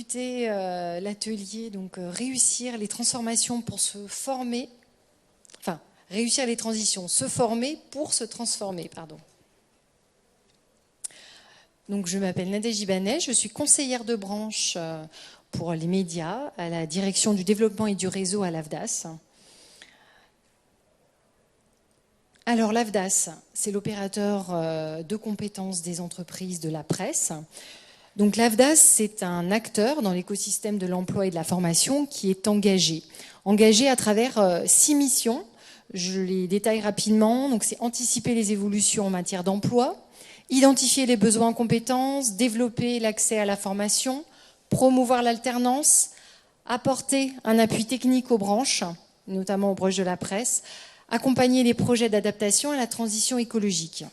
débuté l'atelier, donc réussir les transformations pour se former, enfin réussir les transitions, se former pour se transformer, pardon. Donc je m'appelle Nadège Ibanez, je suis conseillère de branche pour les médias à la direction du développement et du réseau à l'AFDAS. Alors l'AFDAS, c'est l'opérateur de compétences des entreprises de la presse. Donc l'AFDAS, c'est un acteur dans l'écosystème de l'emploi et de la formation qui est engagé à travers 6 missions. Je les détaille rapidement. Donc c'est anticiper les évolutions en matière d'emploi, identifier les besoins en compétences, développer l'accès à la formation, promouvoir l'alternance, apporter un appui technique aux branches, notamment aux branches de la presse, accompagner les projets d'adaptation à la transition écologique.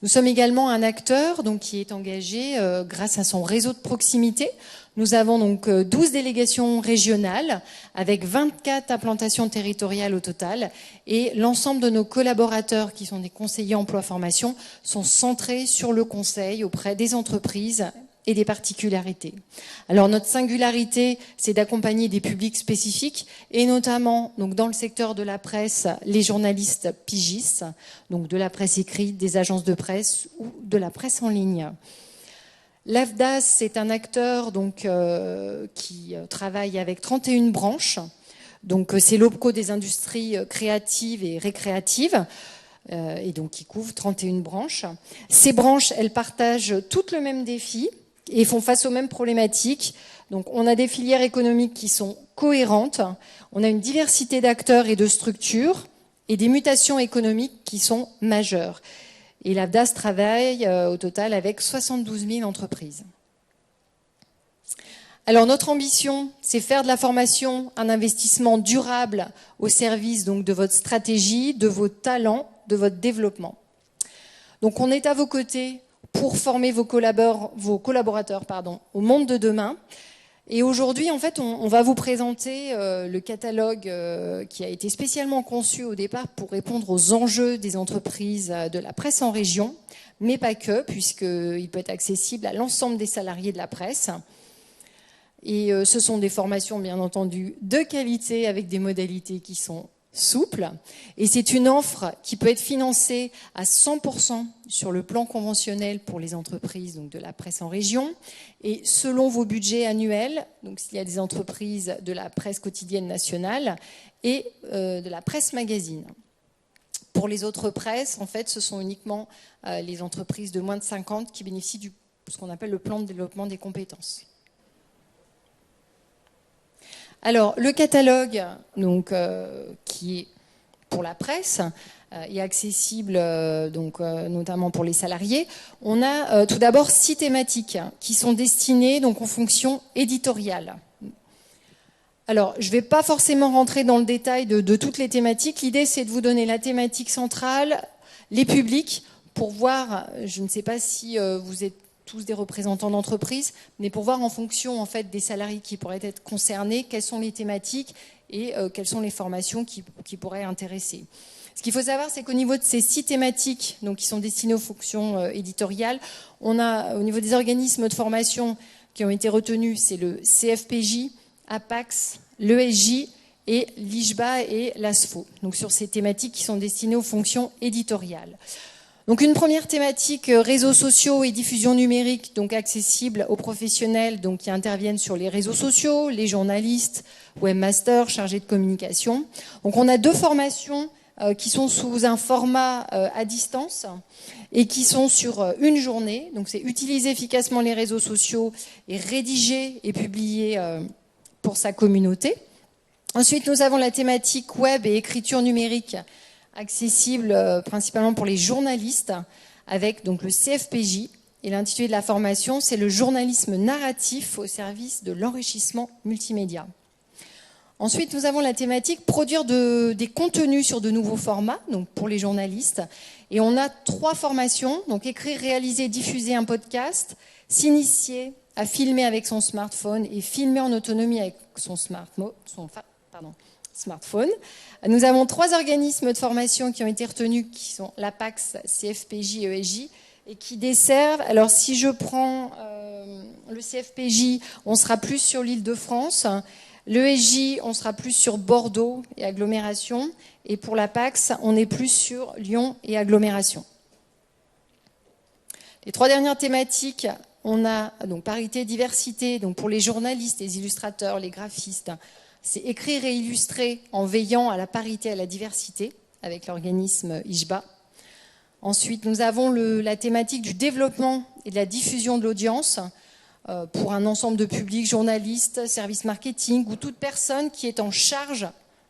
Nous sommes également un acteur donc, qui est engagé grâce à son réseau de proximité. Nous avons donc 12 délégations régionales avec 24 implantations territoriales au total. Et l'ensemble de nos collaborateurs, qui sont des conseillers emploi-formation, sont centrés sur le conseil auprès des entreprises et des particularités. Alors notre singularité, c'est d'accompagner des publics spécifiques et notamment donc dans le secteur de la presse, les journalistes pigistes, donc de la presse écrite, des agences de presse ou de la presse en ligne. L'AFDAS, c'est un acteur donc qui travaille avec 31 branches. Donc c'est l'OPCO des industries créatives et récréatives. Et donc qui couvre 31 branches. Ces branches, elles partagent toutes le même défi et font face aux mêmes problématiques. Donc on a des filières économiques qui sont cohérentes, on a une diversité d'acteurs et de structures et des mutations économiques qui sont majeures. Et l'AFDAS travaille au total avec 72 000 entreprises. Alors notre ambition, c'est faire de la formation un investissement durable au service donc de votre stratégie, de vos talents, de votre développement. Donc on est à vos côtés pour former vos collaborateurs au monde de demain. Et aujourd'hui, en fait, on va vous présenter le catalogue qui a été spécialement conçu au départ pour répondre aux enjeux des entreprises de la presse en région, mais pas que, puisqu'il peut être accessible à l'ensemble des salariés de la presse. Et ce sont des formations, bien entendu, de qualité avec des modalités qui sont souple, et c'est une offre qui peut être financée à 100% sur le plan conventionnel pour les entreprises donc de la presse en région, et selon vos budgets annuels, donc s'il y a des entreprises de la presse quotidienne nationale et de la presse magazine. Pour les autres presses, en fait, ce sont uniquement les entreprises de moins de 50 qui bénéficient de ce qu'on appelle le plan de développement des compétences. Alors, le catalogue, donc, qui est pour la presse, est accessible donc, notamment pour les salariés. On a tout d'abord 6 thématiques qui sont destinées donc, aux fonctions éditoriales. Alors, je ne vais pas forcément rentrer dans le détail de toutes les thématiques. L'idée, c'est de vous donner la thématique centrale, les publics, pour voir, je ne sais pas si vous êtes tous des représentants d'entreprise, mais pour voir en fonction en fait, des salariés qui pourraient être concernés, quelles sont les thématiques et quelles sont les formations qui pourraient intéresser. Ce qu'il faut savoir, c'est qu'au niveau de ces 6 thématiques donc, qui sont destinées aux fonctions éditoriales, on a au niveau des organismes de formation qui ont été retenus, c'est le CFPJ, APAX, l'ESJ et l'IJBA et l'ASFO. Donc sur ces thématiques qui sont destinées aux fonctions éditoriales. Donc une première thématique, réseaux sociaux et diffusion numérique, donc accessible aux professionnels donc, qui interviennent sur les réseaux sociaux, les journalistes, webmasters, chargés de communication. Donc on a 2 formations qui sont sous un format à distance et qui sont sur une journée. Donc c'est utiliser efficacement les réseaux sociaux et rédiger et publier pour sa communauté. Ensuite, nous avons la thématique web et écriture numérique accessible principalement pour les journalistes avec donc le CFPJ et l'intitulé de la formation, c'est le journalisme narratif au service de l'enrichissement multimédia. Ensuite, nous avons la thématique produire des contenus sur de nouveaux formats, donc pour les journalistes. Et on a 3 formations, donc écrire, réaliser, diffuser un podcast, s'initier à filmer avec son smartphone et filmer en autonomie avec son smartphone. Nous avons 3 organismes de formation qui ont été retenus, qui sont l'APAX, CFPJ et ESJ, et qui desservent. Alors si je prends le CFPJ, on sera plus sur l'Île-de-France. L'ESJ, on sera plus sur Bordeaux et agglomération. Et pour la PAX, on est plus sur Lyon et agglomération. Les 3 dernières thématiques, on a donc parité, diversité. Donc pour les journalistes, les illustrateurs, les graphistes, c'est écrire et illustrer en veillant à la parité et à la diversité avec l'organisme IJBA. Ensuite, nous avons la thématique du développement et de la diffusion de l'audience pour un ensemble de publics, journalistes, services marketing ou toute personne qui est en charge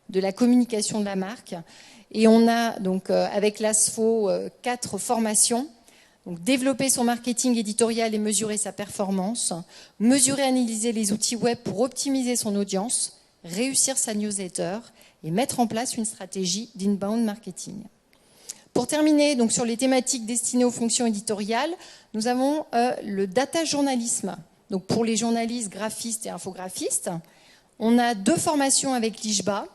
de la communication de la marque. Et on a donc avec l'ASFO 4 formations. Donc, développer son marketing éditorial et mesurer sa performance, mesurer et analyser les outils web pour optimiser son audience, réussir sa newsletter et mettre en place une stratégie d'inbound marketing. Pour terminer, donc, sur les thématiques destinées aux fonctions éditoriales, nous avons le data journalisme. Donc, pour les journalistes, graphistes et infographistes, on a 2 formations avec l'IJBA.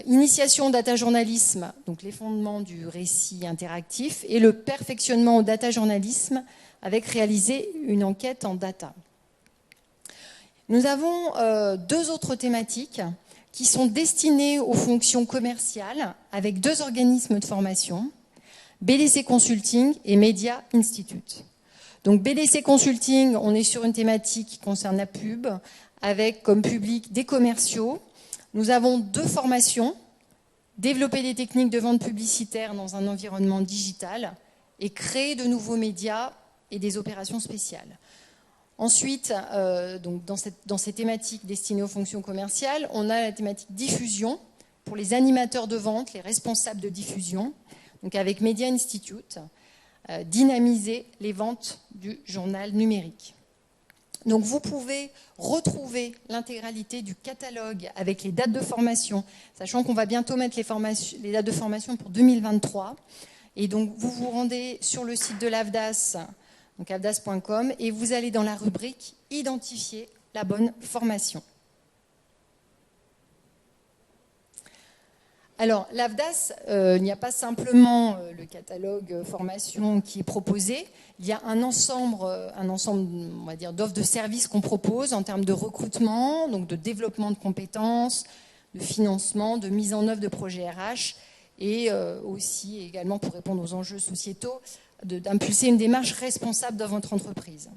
Initiation au data journalisme, donc les fondements du récit interactif, et le perfectionnement au data journalisme avec réaliser une enquête en data. Nous avons 2 autres thématiques qui sont destinées aux fonctions commerciales avec 2 organismes de formation, BDC Consulting et Media Institute. Donc BDC Consulting, on est sur une thématique qui concerne la pub avec comme public des commerciaux. Nous avons 2 formations, développer des techniques de vente publicitaire dans un environnement digital et créer de nouveaux médias et des opérations spéciales. Ensuite, donc dans ces thématiques destinées aux fonctions commerciales, on a la thématique diffusion pour les animateurs de vente, les responsables de diffusion, donc avec Media Institute, dynamiser les ventes du journal numérique. Donc vous pouvez retrouver l'intégralité du catalogue avec les dates de formation, sachant qu'on va bientôt mettre les dates de formation pour 2023. Et donc vous vous rendez sur le site de l'AFDAS, donc afdas.com, et vous allez dans la rubrique « Identifier la bonne formation ». Alors, l'AFDAS, il n'y a pas simplement le catalogue formation qui est proposé, il y a un ensemble on va dire, d'offres de services qu'on propose en termes de recrutement, donc de développement de compétences, de financement, de mise en œuvre de projets RH, et aussi également pour répondre aux enjeux sociétaux, d'impulser une démarche responsable dans votre entreprise.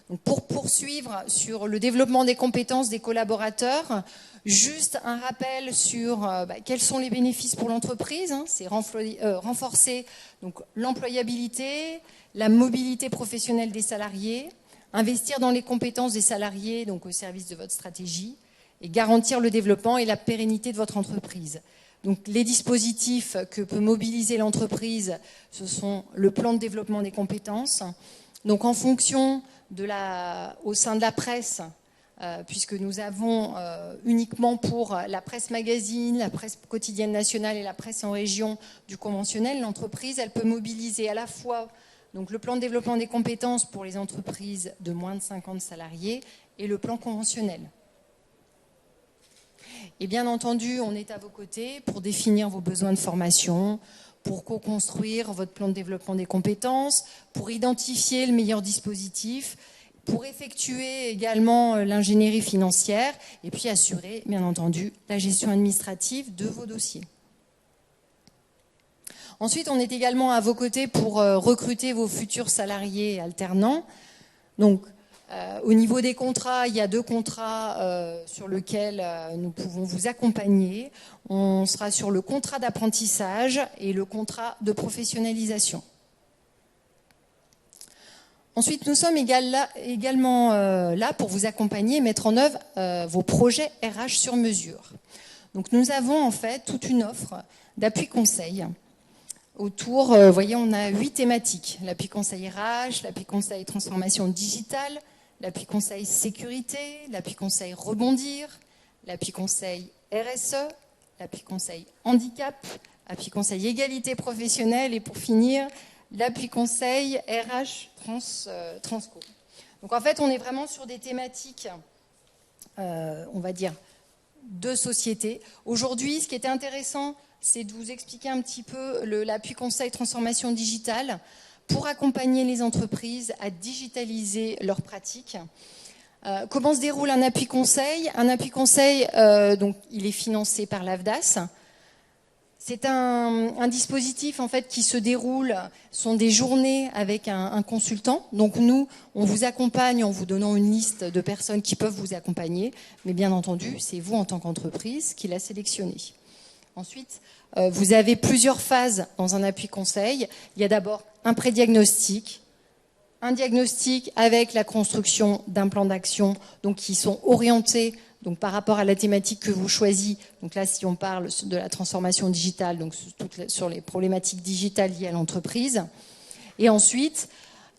Donc pour poursuivre sur le développement des compétences des collaborateurs, juste un rappel sur quels sont les bénéfices pour l'entreprise. C'est renforcer l'employabilité, la mobilité professionnelle des salariés, investir dans les compétences des salariés donc au service de votre stratégie et garantir le développement et la pérennité de votre entreprise. Donc les dispositifs que peut mobiliser l'entreprise, ce sont le plan de développement des compétences. Donc en fonction au sein de la presse, puisque nous avons uniquement pour la presse magazine, la presse quotidienne nationale et la presse en région du conventionnel, l'entreprise, elle peut mobiliser à la fois donc, le plan de développement des compétences pour les entreprises de moins de 50 salariés et le plan conventionnel. Et bien entendu, on est à vos côtés pour définir vos besoins de formation, pour co-construire votre plan de développement des compétences, pour identifier le meilleur dispositif, pour effectuer également l'ingénierie financière et puis assurer, bien entendu, la gestion administrative de vos dossiers. Ensuite, on est également à vos côtés pour recruter vos futurs salariés alternants. Donc, au niveau des contrats, il y a 2 contrats sur lesquels nous pouvons vous accompagner. On sera sur le contrat d'apprentissage et le contrat de professionnalisation. Ensuite, nous sommes également là pour vous accompagner et mettre en œuvre vos projets RH sur mesure. Donc, nous avons en fait toute une offre d'appui conseil. Autour, vous voyez, on a 8 thématiques. L'appui conseil RH, l'appui conseil transformation digitale, l'appui conseil sécurité, l'appui conseil rebondir, l'appui conseil RSE, l'appui conseil handicap, l'appui conseil égalité professionnelle et pour finir, l'appui conseil RH Transco. Donc en fait, on est vraiment sur des thématiques, on va dire, de société. Aujourd'hui, ce qui était intéressant, c'est de vous expliquer un petit peu l'appui conseil transformation digitale pour accompagner les entreprises à digitaliser leurs pratiques. Comment se déroule un appui conseil? Un appui conseil, donc, il est financé par l'AFDAS. C'est un dispositif en fait qui se déroule, sont des journées avec un consultant. Donc nous, on vous accompagne en vous donnant une liste de personnes qui peuvent vous accompagner, mais bien entendu, c'est vous en tant qu'entreprise qui la sélectionnez. Ensuite, vous avez plusieurs phases dans un appui conseil. Il y a d'abord un prédiagnostic, un diagnostic avec la construction d'un plan d'action, donc qui sont orientés donc par rapport à la thématique que vous choisissez. Donc là, si on parle de la transformation digitale, donc sur les problématiques digitales liées à l'entreprise. Et ensuite,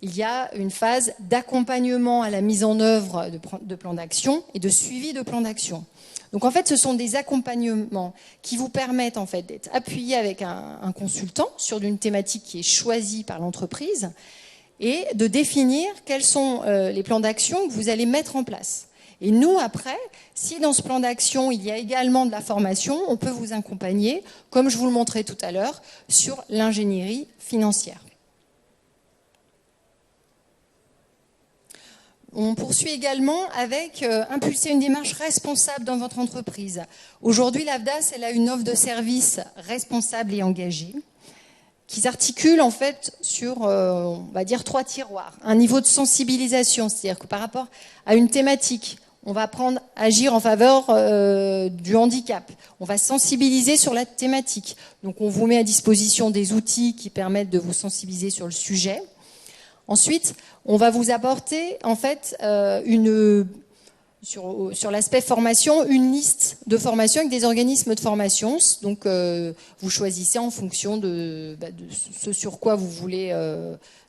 il y a une phase d'accompagnement à la mise en œuvre de plans d'action et de suivi de plans d'action. Donc en fait, ce sont des accompagnements qui vous permettent en fait d'être appuyés avec un consultant sur une thématique qui est choisie par l'entreprise et de définir quels sont les plans d'action que vous allez mettre en place. Et nous, après, si dans ce plan d'action, il y a également de la formation, on peut vous accompagner, comme je vous le montrais tout à l'heure, sur l'ingénierie financière. On poursuit également avec impulser une démarche responsable dans votre entreprise. Aujourd'hui, l'AFDAS, elle a une offre de services responsable et engagée qui s'articule en fait sur, on va dire, 3 tiroirs. Un niveau de sensibilisation, c'est-à-dire que par rapport à une thématique, on va agir en faveur du handicap. On va sensibiliser sur la thématique. Donc on vous met à disposition des outils qui permettent de vous sensibiliser sur le sujet. Ensuite, on va vous apporter en fait sur l'aspect formation, une liste de formation avec des organismes de formation. Donc vous choisissez en fonction de ce sur quoi vous voulez,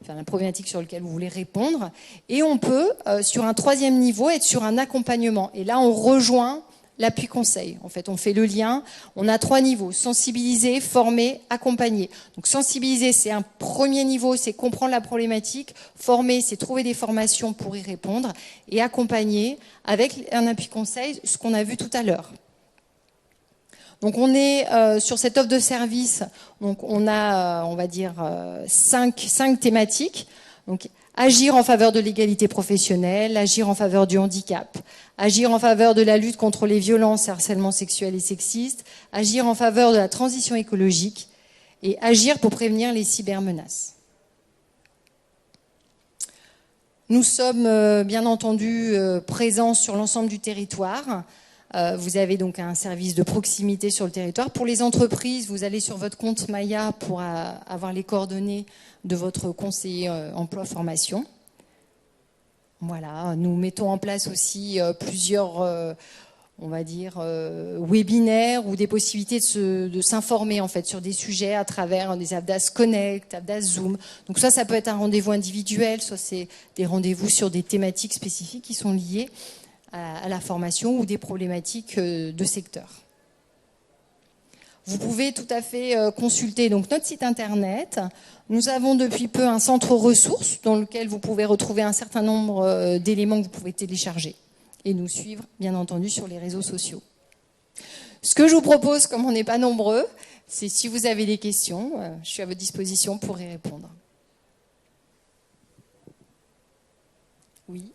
la problématique sur laquelle vous voulez répondre. Et on peut, sur un 3e niveau, être sur un accompagnement. Et là, on rejoint l'appui conseil. En fait, on fait le lien. On a 3 niveaux: sensibiliser, former, accompagner. Donc sensibiliser, c'est un premier niveau, c'est comprendre la problématique. Former, c'est trouver des formations pour y répondre. Et accompagner, avec un appui conseil, ce qu'on a vu tout à l'heure. Donc on est sur cette offre de service. Donc on a, on va dire, 5 thématiques. Donc agir en faveur de l'égalité professionnelle, agir en faveur du handicap, agir en faveur de la lutte contre les violences et harcèlements sexuels et sexistes, agir en faveur de la transition écologique et agir pour prévenir les cybermenaces. Nous sommes bien entendu présents sur l'ensemble du territoire. Vous avez donc un service de proximité sur le territoire. Pour les entreprises, vous allez sur votre compte Maya pour avoir les coordonnées de votre conseiller emploi-formation. Voilà, nous mettons en place aussi plusieurs, on va dire, webinaires ou des possibilités de s'informer en fait sur des sujets à travers des AFDAS Connect, AFDAS Zoom. Donc ça peut être un rendez-vous individuel, soit c'est des rendez-vous sur des thématiques spécifiques qui sont liées à la formation ou des problématiques de secteur. Vous pouvez tout à fait consulter donc notre site internet. Nous avons depuis peu un centre ressources dans lequel vous pouvez retrouver un certain nombre d'éléments que vous pouvez télécharger et nous suivre, bien entendu, sur les réseaux sociaux. Ce que je vous propose, comme on n'est pas nombreux, c'est si vous avez des questions, je suis à votre disposition pour y répondre. Oui.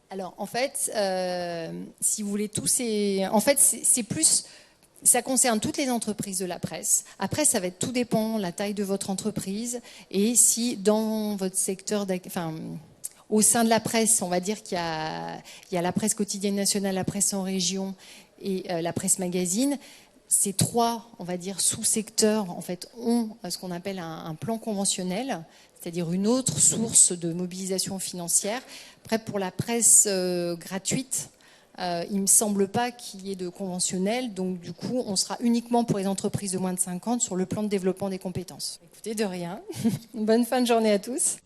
Alors, en fait, si vous voulez, en fait, c'est plus, ça concerne toutes les entreprises de la presse. Après, ça va être tout dépend la taille de votre entreprise et si dans votre secteur, au sein de la presse, on va dire qu'il y a la presse quotidienne nationale, la presse en région et la presse magazine. Ces 3, on va dire, sous-secteurs, en fait, ont ce qu'on appelle un plan conventionnel, c'est-à-dire une autre source de mobilisation financière. Après, pour la presse gratuite, il ne me semble pas qu'il y ait de conventionnel. Donc, du coup, on sera uniquement pour les entreprises de moins de 50 sur le plan de développement des compétences. Écoutez, de rien. Bonne fin de journée à tous.